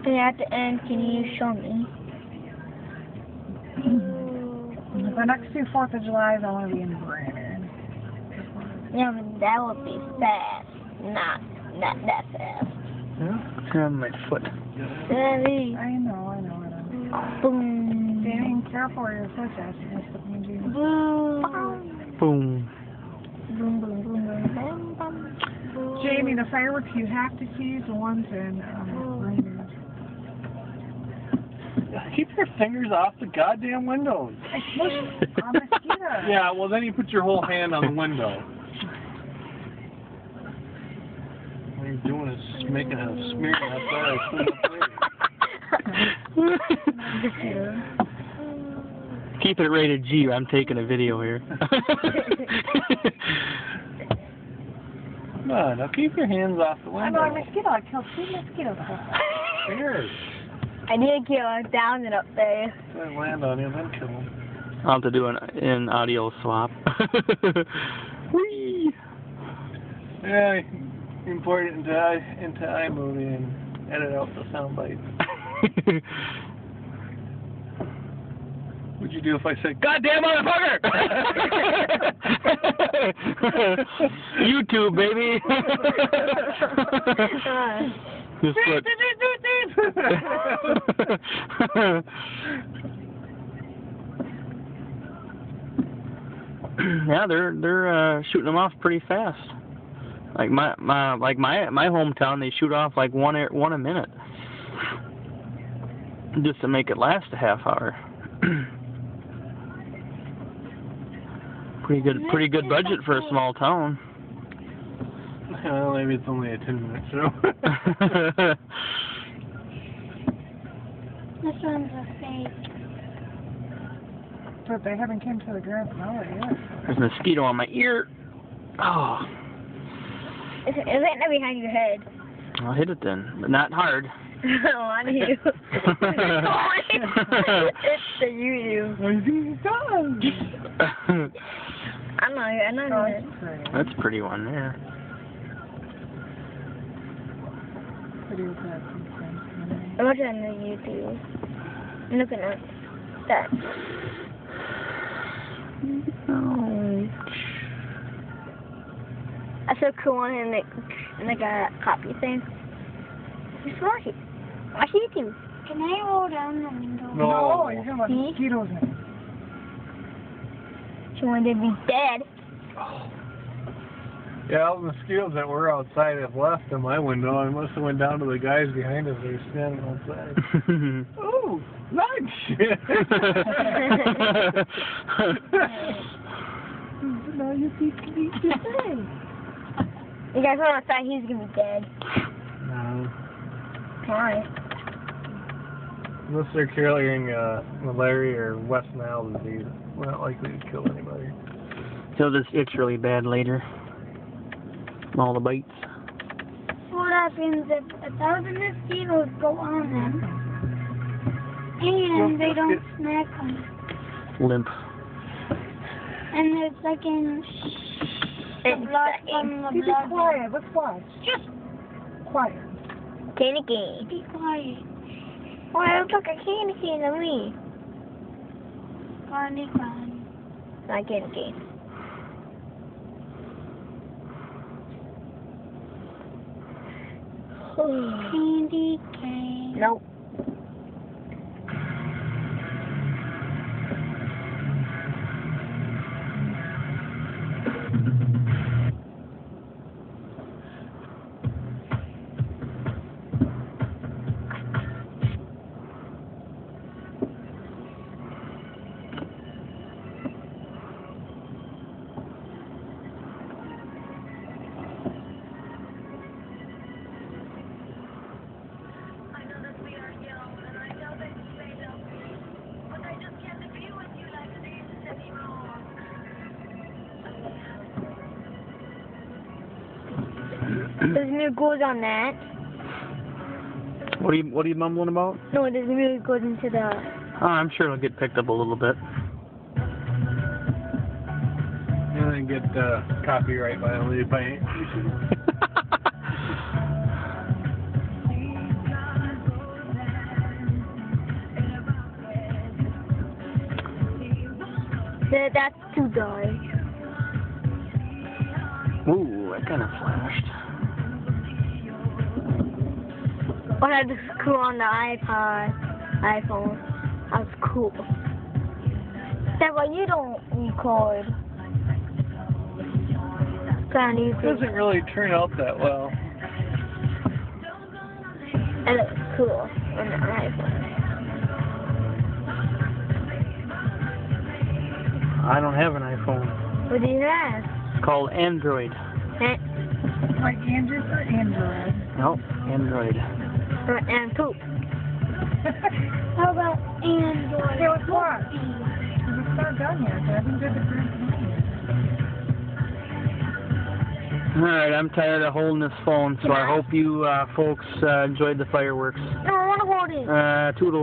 And at the end, can you show me? The next 2 4th of July, I want to be in Brainerd. Yeah, but that would be fast. Not that fast. Yeah, on my foot. Daddy. I know. Boom. Being careful where your foot is. Boom. Boom. Boom, boom, boom, boom, boom, boom. Jamie, the fireworks you have to see is the ones in Brainerd. Keep your fingers off the goddamn windows. I pushed on mosquitoes. Yeah, well then you put your whole hand on the window. What you're doing is making a smear outside. Keep it rated G. I'm taking a video here. Come on, now keep your hands off the I window. know a mosquito. I killed 2 mosquitoes. Cheers. I need to kill it down and up there. Then land on you, then kill him. I'll have to do an audio swap. Whee! Yeah, import it into iMovie and edit out the sound bites. What'd you do if I said, "Goddamn motherfucker"? YouTube, baby. Just put. Yeah, they're shooting them off pretty fast. Like my hometown, they shoot off like one a minute, just to make it last a half hour. Pretty good budget for a small town. Well, maybe it's only a 10-minute show. This one's a fake. But they haven't came to the Grand Finale yet. There's a mosquito on my ear. Oh. It's right behind your head. I'll hit it then, but not hard. Oh, on you. It's the you. I know. That's a pretty one there. I'm watching on the YouTube. I'm looking at that. Oh. I saw a cool one in like a copy thing. Just watch it. Watch YouTube. Can I roll down the window? No, you're talking about mosquitoes in it. She wanted to be dead. Oh. Yeah, all the mosquitoes that were outside have left in my window. I must have went down to the guys behind us that were standing outside. Oh, lunch! No, you keep dead. You guys went outside, he's gonna be dead. No. Why? Unless they're carrying malaria or West Nile disease, we're not likely to kill anybody. So this itch really bad later. All the bites. What happens if 1,000 mosquitoes go on them and they don't snack them? Limp. And they're sucking the blood from the Be blood. quiet. Let's watch. Just Quiet. candy cane. Be quiet. Why don't look a candy cane to me? Candy cane. Not candy cane. Candy cane. Nope. There's new goes on that. What are you mumbling about? No, there's new goes into the. Oh, I'm sure it'll get picked up a little bit. And then get copyright violated by YouTube. That's too dark. Ooh, that kind of flashed. When I just cool on the iPhone. That's cool. That's why you don't record. It doesn't really turn out that well. It looks cool on the iPhone. I don't have an iPhone. What do you have? It's called Android. Like Andrew or Android? Nope, Android. And poop. How about Android? Hey, what's what? It's not done yet. I haven't did the grand finale. Alright, I'm tired of holding this phone, so I hope you folks enjoyed the fireworks. No, I want to hold it. Toodles.